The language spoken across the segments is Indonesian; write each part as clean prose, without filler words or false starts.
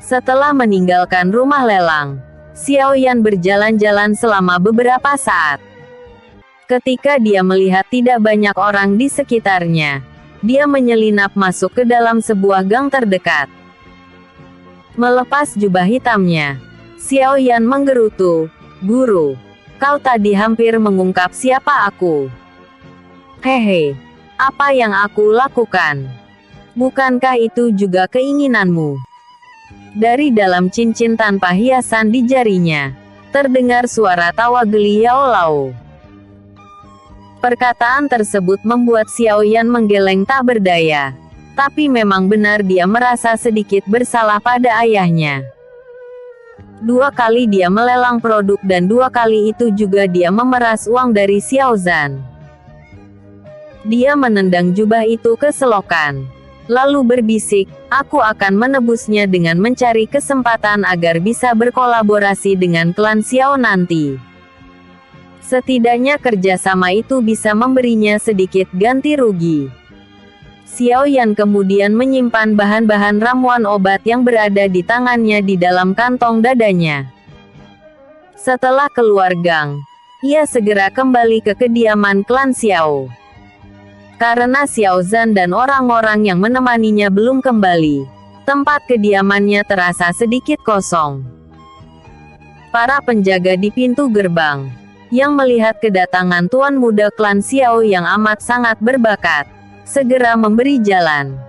Setelah meninggalkan rumah lelang, Xiaoyan berjalan-jalan selama beberapa saat. Ketika dia melihat tidak banyak orang di sekitarnya, dia menyelinap masuk ke dalam sebuah gang terdekat. Melepas jubah hitamnya, Xiaoyan menggerutu, "Guru, kau tadi hampir mengungkap siapa aku. Hehe, apa yang aku lakukan? Bukankah itu juga keinginanmu?" Dari dalam cincin tanpa hiasan di jarinya, terdengar suara tawa geli Yao Lao. Perkataan tersebut membuat Xiaoyan menggeleng tak berdaya. Tapi memang benar dia merasa sedikit bersalah pada ayahnya. 2 kali dia melelang produk dan 2 kali itu juga dia memeras uang dari Xiaozan. Dia menendang jubah itu ke selokan. Lalu berbisik, "Aku akan menebusnya dengan mencari kesempatan agar bisa berkolaborasi dengan klan Xiao nanti. Setidaknya kerjasama itu bisa memberinya sedikit ganti rugi." Xiaoyan kemudian menyimpan bahan-bahan ramuan obat yang berada di tangannya di dalam kantong dadanya. Setelah keluar gang, ia segera kembali ke kediaman klan Xiao. Karena Xiaozan dan orang-orang yang menemaninya belum kembali, tempat kediamannya terasa sedikit kosong. Para penjaga di pintu gerbang, yang melihat kedatangan tuan muda klan Xiao yang amat sangat berbakat, segera memberi jalan.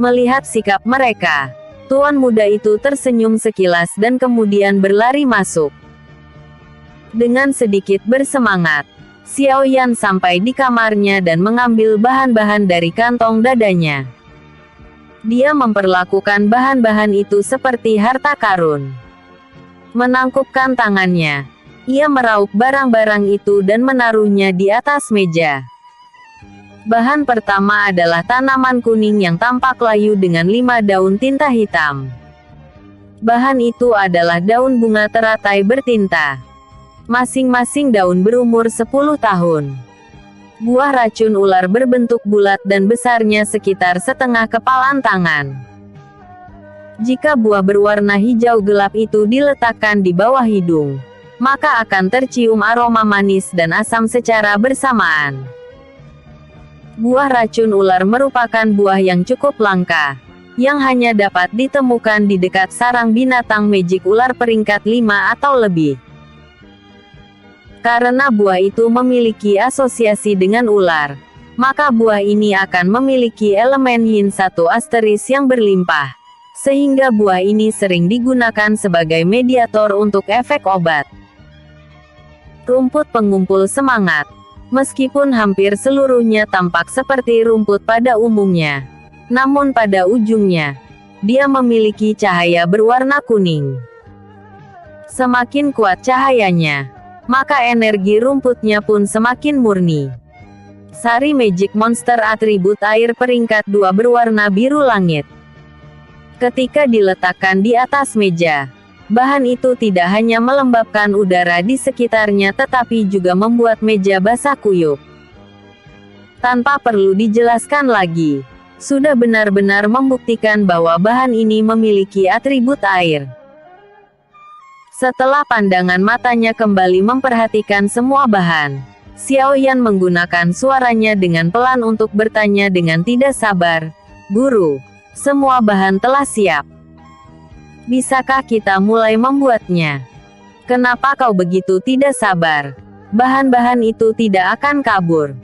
Melihat sikap mereka, tuan muda itu tersenyum sekilas dan kemudian berlari masuk. Dengan sedikit bersemangat, Xiaoyan sampai di kamarnya dan mengambil bahan-bahan dari kantong dadanya. Dia memperlakukan bahan-bahan itu seperti harta karun. Menangkupkan tangannya, ia meraup barang-barang itu dan menaruhnya di atas meja. Bahan pertama adalah tanaman kuning yang tampak layu dengan 5 daun tinta hitam. Bahan itu adalah daun bunga teratai bertinta. Masing-masing daun berumur 10 tahun. Buah racun ular berbentuk bulat dan besarnya sekitar setengah kepalan tangan. Jika buah berwarna hijau gelap itu diletakkan di bawah hidung, maka akan tercium aroma manis dan asam secara bersamaan. Buah racun ular merupakan buah yang cukup langka, yang hanya dapat ditemukan di dekat sarang binatang magic ular peringkat 5 atau lebih. Karena buah itu memiliki asosiasi dengan ular, maka buah ini akan memiliki elemen yin 1 asteris yang berlimpah, sehingga buah ini sering digunakan sebagai mediator untuk efek obat. Rumput pengumpul semangat. Meskipun hampir seluruhnya tampak seperti rumput pada umumnya, namun pada ujungnya, dia memiliki cahaya berwarna kuning. Semakin kuat cahayanya, maka energi rumputnya pun semakin murni. Sari Magic Monster atribut air peringkat 2 berwarna biru langit. Ketika diletakkan di atas meja, bahan itu tidak hanya melembabkan udara di sekitarnya tetapi juga membuat meja basah kuyup. Tanpa perlu dijelaskan lagi, sudah benar-benar membuktikan bahwa bahan ini memiliki atribut air. Setelah pandangan matanya kembali memperhatikan semua bahan, Xiaoyan menggunakan suaranya dengan pelan untuk bertanya dengan tidak sabar, "Guru, semua bahan telah siap. Bisakah kita mulai membuatnya? Kenapa kau begitu tidak sabar? Bahan-bahan itu tidak akan kabur.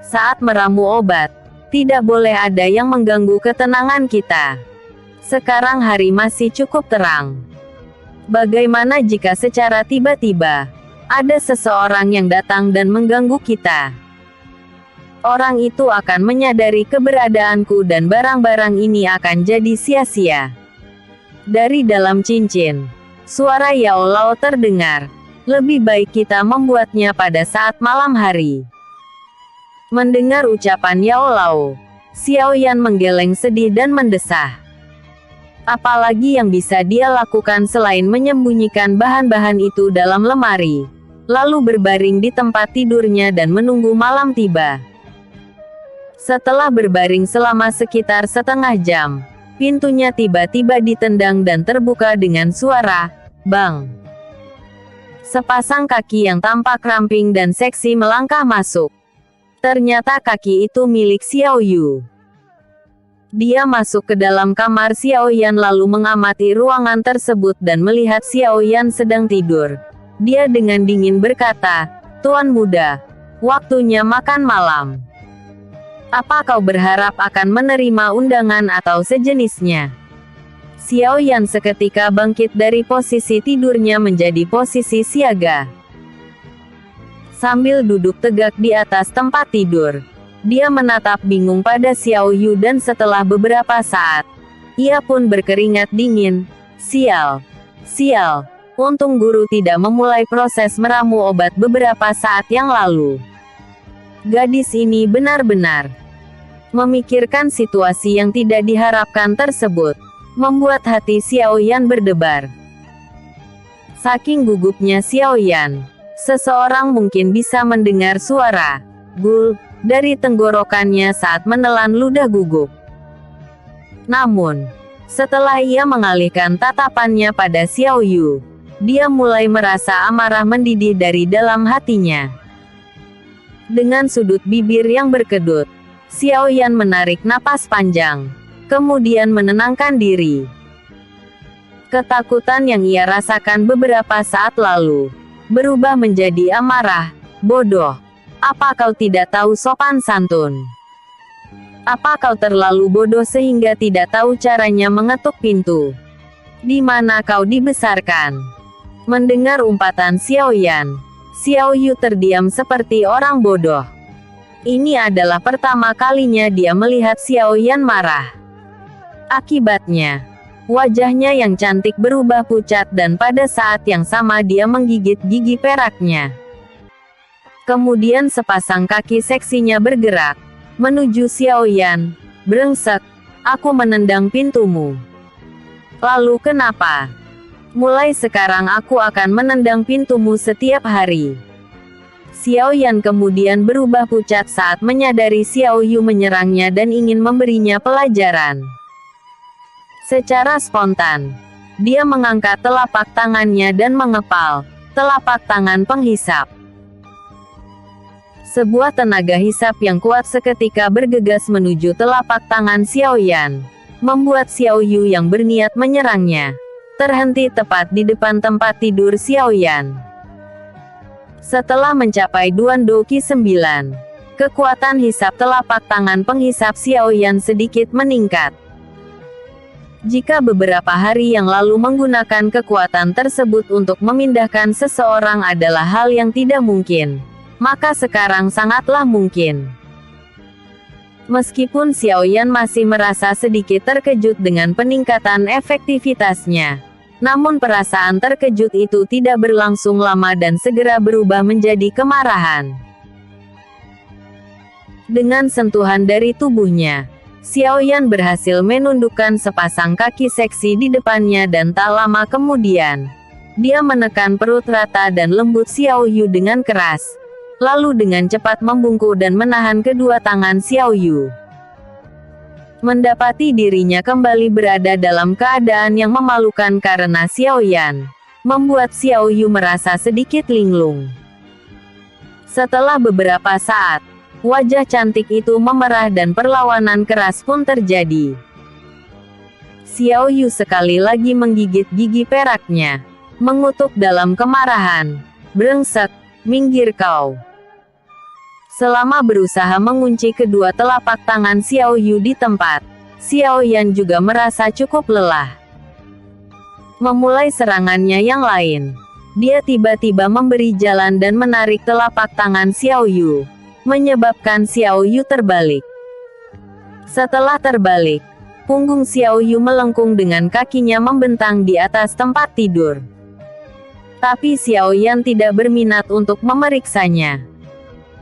Saat meramu obat, tidak boleh ada yang mengganggu ketenangan kita. Sekarang hari masih cukup terang. Bagaimana jika secara tiba-tiba ada seseorang yang datang dan mengganggu kita? Orang itu akan menyadari keberadaanku dan barang-barang ini akan jadi sia-sia." Dari dalam cincin, suara Yao Lao terdengar, "Lebih baik kita membuatnya pada saat malam hari." Mendengar ucapan Yao Lao, Xiaoyan menggeleng sedih dan mendesah. Apalagi yang bisa dia lakukan selain menyembunyikan bahan-bahan itu dalam lemari, lalu berbaring di tempat tidurnya dan menunggu malam tiba. Setelah berbaring selama sekitar setengah jam, Pintunya tiba-tiba ditendang dan terbuka dengan suara bang. Sepasang kaki yang tampak ramping dan seksi melangkah masuk. Ternyata kaki itu milik Xiao Yu. Dia masuk ke dalam kamar Xiao Yan lalu mengamati ruangan tersebut dan melihat Xiao Yan sedang tidur. Dia dengan dingin berkata, "Tuan muda, waktunya makan malam. Apa kau berharap akan menerima undangan atau sejenisnya?" Xiao Yan seketika bangkit dari posisi tidurnya menjadi posisi siaga. Sambil duduk tegak di atas tempat tidur, dia menatap bingung pada Xiao Yu dan setelah beberapa saat, ia pun berkeringat dingin. Sial. Sial. Untung guru tidak memulai proses meramu obat beberapa saat yang lalu. Gadis ini benar-benar memikirkan situasi yang tidak diharapkan tersebut. Membuat hati Xiao Yan berdebar. Saking gugupnya Xiao Yan, seseorang mungkin bisa mendengar suara gul dari tenggorokannya saat menelan ludah gugup. Namun, setelah ia mengalihkan tatapannya pada Xiao Yu, dia mulai merasa amarah mendidih dari dalam hatinya. Dengan sudut bibir yang berkedut, Xiao Yan menarik napas panjang. Kemudian menenangkan diri. Ketakutan yang ia rasakan beberapa saat lalu berubah menjadi amarah. Bodoh. Apa kau tidak tahu sopan santun? Apa kau terlalu bodoh sehingga tidak tahu caranya mengetuk pintu? Di mana kau dibesarkan? Mendengar umpatan Xiao Yan, Xiao Yu terdiam seperti orang bodoh. Ini adalah pertama kalinya dia melihat Xiao Yan marah. Akibatnya, wajahnya yang cantik berubah pucat dan pada saat yang sama dia menggigit gigi peraknya. Kemudian sepasang kaki seksinya bergerak menuju Xiao Yan. "Brengsek, aku menendang pintumu. Lalu kenapa? Mulai sekarang aku akan menendang pintumu setiap hari." Xiao Yan kemudian berubah pucat saat menyadari Xiao Yu menyerangnya dan ingin memberinya pelajaran. Secara spontan, dia mengangkat telapak tangannya dan mengepal telapak tangan penghisap. Sebuah tenaga hisap yang kuat seketika bergegas menuju telapak tangan Xiao Yan, membuat Xiao Yu yang berniat menyerangnya terhenti tepat di depan tempat tidur Xiao Yan. Setelah mencapai Duan Doqi 9, kekuatan hisap telapak tangan penghisap Xiao Yan sedikit meningkat. Jika beberapa hari yang lalu menggunakan kekuatan tersebut untuk memindahkan seseorang adalah hal yang tidak mungkin, maka sekarang sangatlah mungkin. Meskipun Xiao Yan masih merasa sedikit terkejut dengan peningkatan efektivitasnya, namun perasaan terkejut itu tidak berlangsung lama dan segera berubah menjadi kemarahan. Dengan sentuhan dari tubuhnya, Xiao Yan berhasil menundukkan sepasang kaki seksi di depannya dan tak lama kemudian, dia menekan perut rata dan lembut Xiao Yu dengan keras, lalu dengan cepat membungkuk dan menahan kedua tangan Xiao Yu. Mendapati dirinya kembali berada dalam keadaan yang memalukan karena Xiao Yan, membuat Xiao Yu merasa sedikit linglung. Setelah beberapa saat, wajah cantik itu memerah dan perlawanan keras pun terjadi. Xiao Yu sekali lagi menggigit gigi peraknya, mengutuk dalam kemarahan. "Brengsek, minggir kau." Selama berusaha mengunci kedua telapak tangan Xiao Yu di tempat, Xiao Yan juga merasa cukup lelah. Memulai serangannya yang lain, dia tiba-tiba memberi jalan dan menarik telapak tangan Xiao Yu, menyebabkan Xiao Yu terbalik. Setelah terbalik, punggung Xiao Yu melengkung dengan kakinya membentang di atas tempat tidur. Tapi Xiao Yan tidak berminat untuk memeriksanya.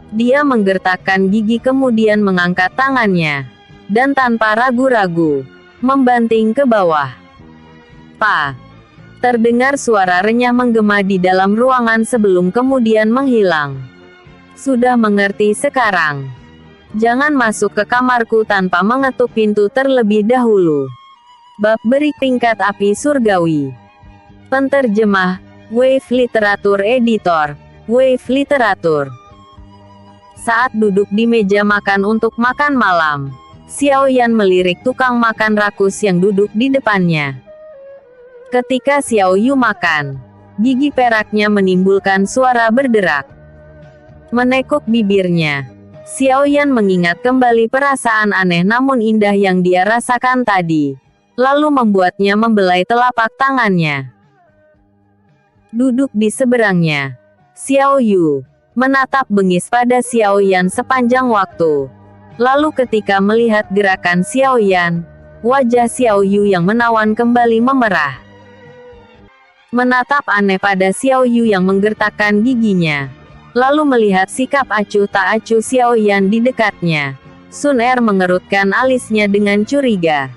Dia menggertakkan gigi kemudian mengangkat tangannya, dan tanpa ragu-ragu, membanting ke bawah. "Pa!" Terdengar suara renyah menggema di dalam ruangan sebelum kemudian menghilang. "Sudah mengerti sekarang. Jangan masuk ke kamarku tanpa mengetuk pintu terlebih dahulu." Bab Beri Tingkat Api Surgawi. Penterjemah, Wave Literatur Editor, Wave Literatur. Saat duduk di meja makan untuk makan malam, Xiaoyan melirik tukang makan rakus yang duduk di depannya. Ketika Xiao Yu makan, gigi peraknya menimbulkan suara berderak. Menekuk bibirnya, Xiaoyan mengingat kembali perasaan aneh namun indah yang dia rasakan tadi, lalu membuatnya membelai telapak tangannya. Duduk di seberangnya, Xiao Yu menatap bengis pada Xiaoyan sepanjang waktu. Lalu ketika melihat gerakan Xiaoyan, wajah Xiao Yu yang menawan kembali memerah. Menatap aneh pada Xiao Yu yang menggertakkan giginya, lalu melihat sikap acuh tak acuh Xiaoyan di dekatnya, Sun Er mengerutkan alisnya dengan curiga.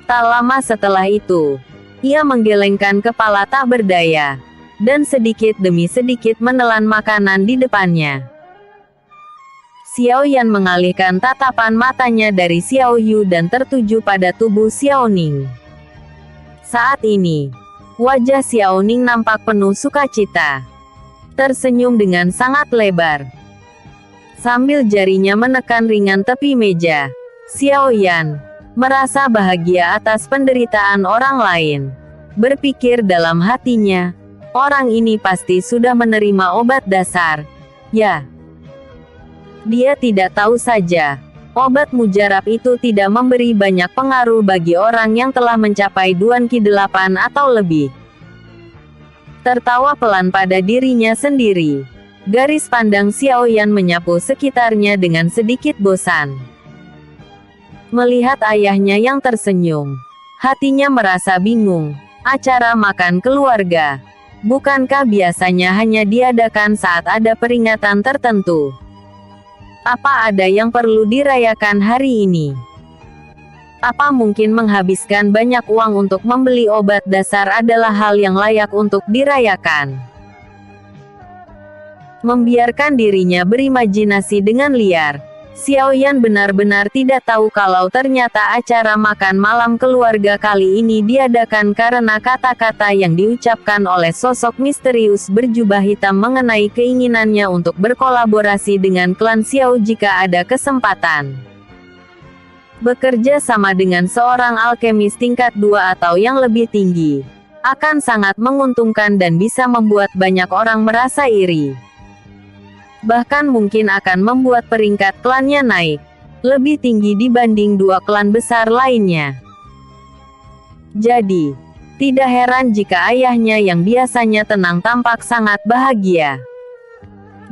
Tak lama setelah itu, ia menggelengkan kepala tak berdaya, dan sedikit demi sedikit menelan makanan di depannya. Xiaoyan mengalihkan tatapan matanya dari Xiao Yu dan tertuju pada tubuh Xiao Ning. Saat ini, wajah Xiao Ning nampak penuh sukacita. Tersenyum dengan sangat lebar. Sambil jarinya menekan ringan tepi meja, Xiaoyan merasa bahagia atas penderitaan orang lain. Berpikir dalam hatinya, orang ini pasti sudah menerima obat dasar. Ya, dia tidak tahu saja, obat mujarab itu tidak memberi banyak pengaruh bagi orang yang telah mencapai Duan Ki-8 atau lebih. Tertawa pelan pada dirinya sendiri. Garis pandang Xiaoyan menyapu sekitarnya dengan sedikit bosan. Melihat ayahnya yang tersenyum, hatinya merasa bingung. Acara makan keluarga, bukankah biasanya hanya diadakan saat ada peringatan tertentu? Apa ada yang perlu dirayakan hari ini? Apa mungkin menghabiskan banyak uang untuk membeli obat dasar adalah hal yang layak untuk dirayakan? Membiarkan dirinya berimajinasi dengan liar, Xiaoyan benar-benar tidak tahu kalau ternyata acara makan malam keluarga kali ini diadakan karena kata-kata yang diucapkan oleh sosok misterius berjubah hitam mengenai keinginannya untuk berkolaborasi dengan klan Xiao jika ada kesempatan. Bekerja sama dengan seorang alkemis tingkat 2 atau yang lebih tinggi akan sangat menguntungkan dan bisa membuat banyak orang merasa iri. Bahkan mungkin akan membuat peringkat klannya naik lebih tinggi dibanding 2 klan besar lainnya. Jadi, tidak heran jika ayahnya yang biasanya tenang tampak sangat bahagia.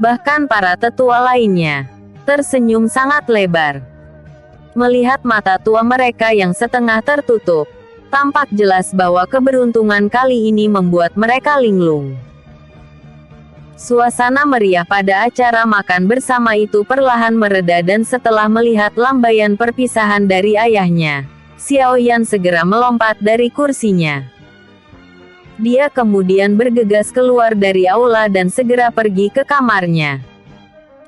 Bahkan para tetua lainnya tersenyum sangat lebar. Melihat mata tua mereka yang setengah tertutup, tampak jelas bahwa keberuntungan kali ini membuat mereka linglung. Suasana meriah pada acara makan bersama itu perlahan mereda dan setelah melihat lambaian perpisahan dari ayahnya, Xiaoyan segera melompat dari kursinya. Dia kemudian bergegas keluar dari aula dan segera pergi ke kamarnya.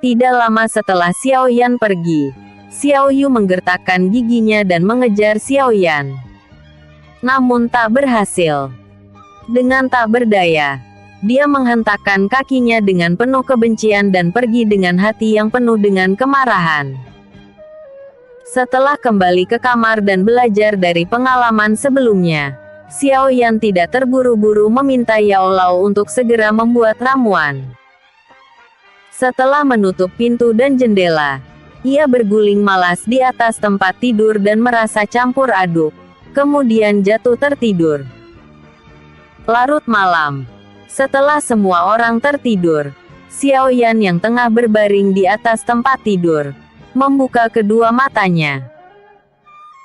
Tidak lama setelah Xiaoyan pergi, Xiao Yu menggertakkan giginya dan mengejar Xiaoyan. Namun tak berhasil. Dengan tak berdaya, dia menghentakkan kakinya dengan penuh kebencian dan pergi dengan hati yang penuh dengan kemarahan. Setelah kembali ke kamar dan belajar dari pengalaman sebelumnya, Xiaoyan tidak terburu-buru meminta Yao Lao untuk segera membuat ramuan. Setelah menutup pintu dan jendela, ia berguling malas di atas tempat tidur dan merasa campur aduk, kemudian jatuh tertidur. Larut malam. Setelah semua orang tertidur, Xiaoyan yang tengah berbaring di atas tempat tidur, membuka kedua matanya.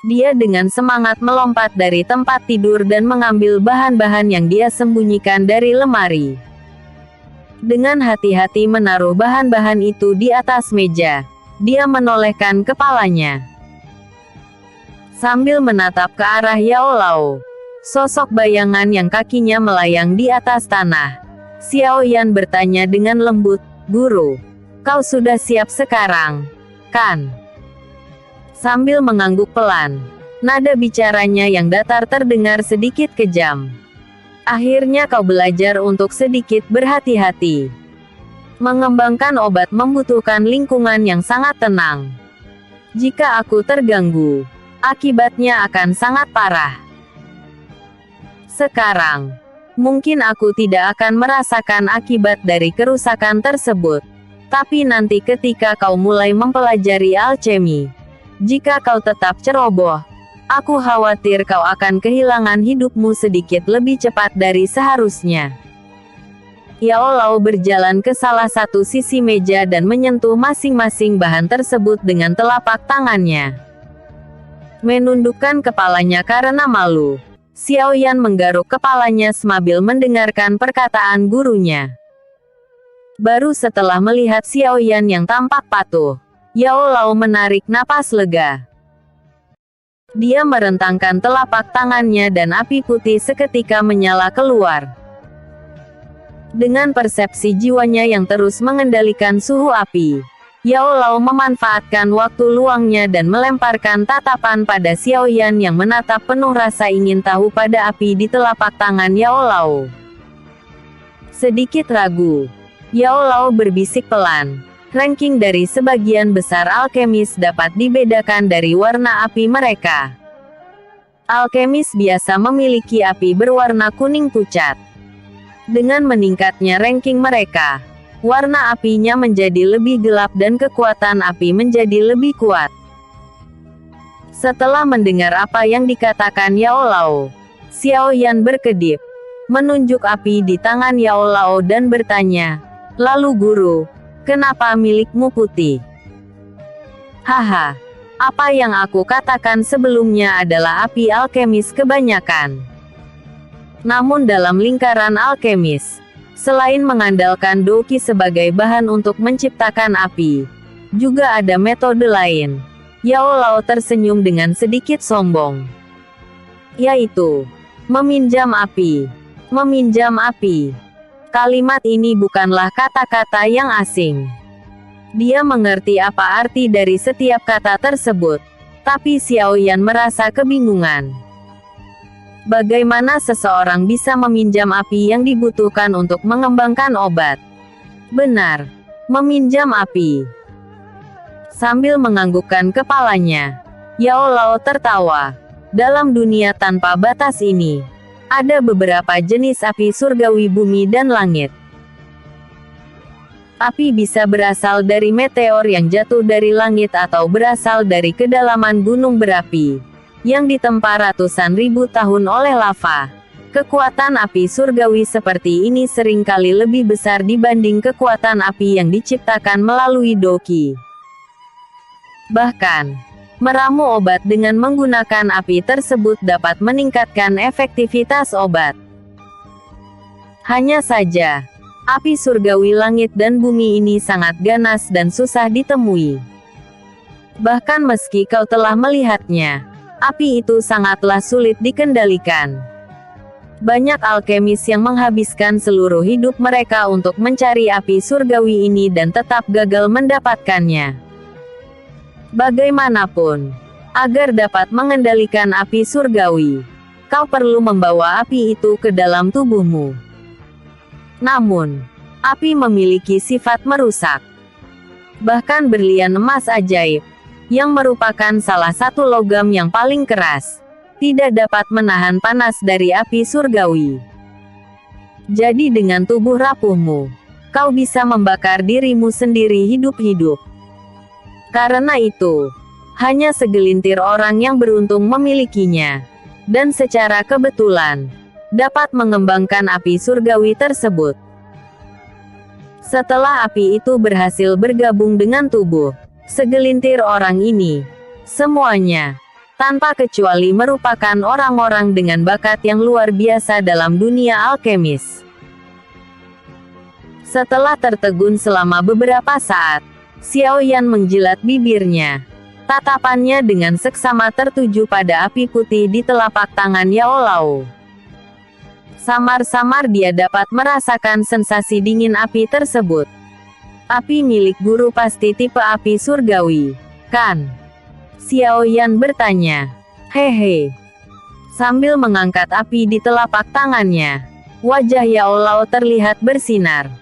Dia dengan semangat melompat dari tempat tidur dan mengambil bahan-bahan yang dia sembunyikan dari lemari. Dengan hati-hati menaruh bahan-bahan itu di atas meja, dia menolehkan kepalanya. Sambil menatap ke arah Yao Lao, sosok bayangan yang kakinya melayang di atas tanah, Xiaoyan bertanya dengan lembut, "Guru, kau sudah siap sekarang, kan?" Sambil mengangguk pelan, Nada bicaranya yang datar terdengar sedikit kejam. Akhirnya kau belajar untuk sedikit berhati-hati. Mengembangkan obat membutuhkan lingkungan yang sangat tenang. Jika aku terganggu, akibatnya akan sangat parah. Sekarang, mungkin aku tidak akan merasakan akibat dari kerusakan tersebut. Tapi nanti ketika kau mulai mempelajari alchemy, jika kau tetap ceroboh, aku khawatir kau akan kehilangan hidupmu sedikit lebih cepat dari seharusnya. Yao Lao berjalan ke salah satu sisi meja dan menyentuh masing-masing bahan tersebut dengan telapak tangannya. Menundukkan kepalanya karena malu, Xiao Yan menggaruk kepalanya sambil mendengarkan perkataan gurunya. Baru setelah melihat Xiao Yan yang tampak patuh, Yao Lao menarik napas lega. Dia merentangkan telapak tangannya dan api putih seketika menyala keluar. Dengan persepsi jiwanya yang terus mengendalikan suhu api, Yao Lao memanfaatkan waktu luangnya dan melemparkan tatapan pada Xiao Yan yang menatap penuh rasa ingin tahu pada api di telapak tangan Yao Lao. Sedikit ragu, Yao Lao berbisik pelan. Ranking dari sebagian besar alkemis dapat dibedakan dari warna api mereka. Alkemis biasa memiliki api berwarna kuning pucat. Dengan meningkatnya ranking mereka, warna apinya menjadi lebih gelap dan kekuatan api menjadi lebih kuat. Setelah mendengar apa yang dikatakan Yao Lao, Xiao Yan berkedip, menunjuk api di tangan Yao Lao dan bertanya, "Lalu guru, kenapa milikmu putih?" Haha, apa yang aku katakan sebelumnya adalah api alkemis kebanyakan. Namun dalam lingkaran alkemis, selain mengandalkan doki sebagai bahan untuk menciptakan api, juga ada metode lain. Yao Lao tersenyum dengan sedikit sombong. Yaitu, meminjam api. Meminjam api. Kalimat ini bukanlah kata-kata yang asing. Dia mengerti apa arti dari setiap kata tersebut. Tapi Xiao Yan merasa kebingungan. Bagaimana seseorang bisa meminjam api yang dibutuhkan untuk mengembangkan obat? Benar, meminjam api. Sambil menganggukkan kepalanya, Yao Lao tertawa. Dalam dunia tanpa batas ini, ada beberapa jenis api surgawi bumi dan langit. Api bisa berasal dari meteor yang jatuh dari langit atau berasal dari kedalaman gunung berapi yang ditempa ratusan ribu tahun oleh lava. Kekuatan api surgawi seperti ini seringkali lebih besar dibanding kekuatan api yang diciptakan melalui doki. Bahkan, meramu obat dengan menggunakan api tersebut dapat meningkatkan efektivitas obat. Hanya saja, api surgawi langit dan bumi ini sangat ganas dan susah ditemui. Bahkan meski kau telah melihatnya, api itu sangatlah sulit dikendalikan. Banyak alkemis yang menghabiskan seluruh hidup mereka untuk mencari api surgawi ini dan tetap gagal mendapatkannya. Bagaimanapun, agar dapat mengendalikan api surgawi, kau perlu membawa api itu ke dalam tubuhmu. Namun, api memiliki sifat merusak. Bahkan berlian emas ajaib, yang merupakan salah satu logam yang paling keras, tidak dapat menahan panas dari api surgawi. Jadi dengan tubuh rapuhmu, kau bisa membakar dirimu sendiri hidup-hidup. Karena itu, hanya segelintir orang yang beruntung memilikinya, dan secara kebetulan, dapat mengembangkan api surgawi tersebut. Setelah api itu berhasil bergabung dengan tubuh segelintir orang ini, semuanya, tanpa kecuali merupakan orang-orang dengan bakat yang luar biasa dalam dunia alkemis. Setelah tertegun selama beberapa saat, Xiao Yan menjilat bibirnya. Tatapannya dengan seksama tertuju pada api putih di telapak tangan Yao Lao. Samar-samar dia dapat merasakan sensasi dingin api tersebut. Api milik guru pasti tipe api surgawi, kan? Xiao Yan bertanya. Hehe. Sambil mengangkat api di telapak tangannya, wajah Yao Lao terlihat bersinar.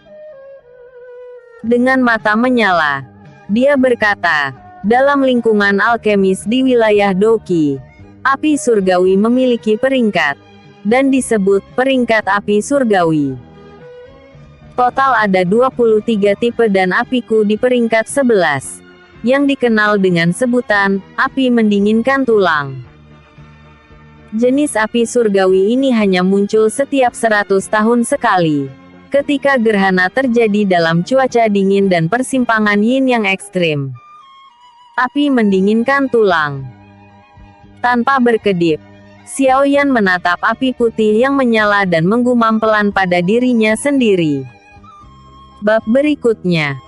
Dengan mata menyala, dia berkata, dalam lingkungan alkemis di wilayah Doki, api surgawi memiliki peringkat, dan disebut peringkat api surgawi. Total ada 23 tipe dan apiku di peringkat 11, yang dikenal dengan sebutan, api mendinginkan tulang. Jenis api surgawi ini hanya muncul setiap 100 tahun sekali, ketika gerhana terjadi dalam cuaca dingin dan persimpangan yin yang ekstrim. Api mendinginkan tulang. Tanpa berkedip, Xiaoyan menatap api putih yang menyala dan menggumam pelan pada dirinya sendiri. Bab berikutnya.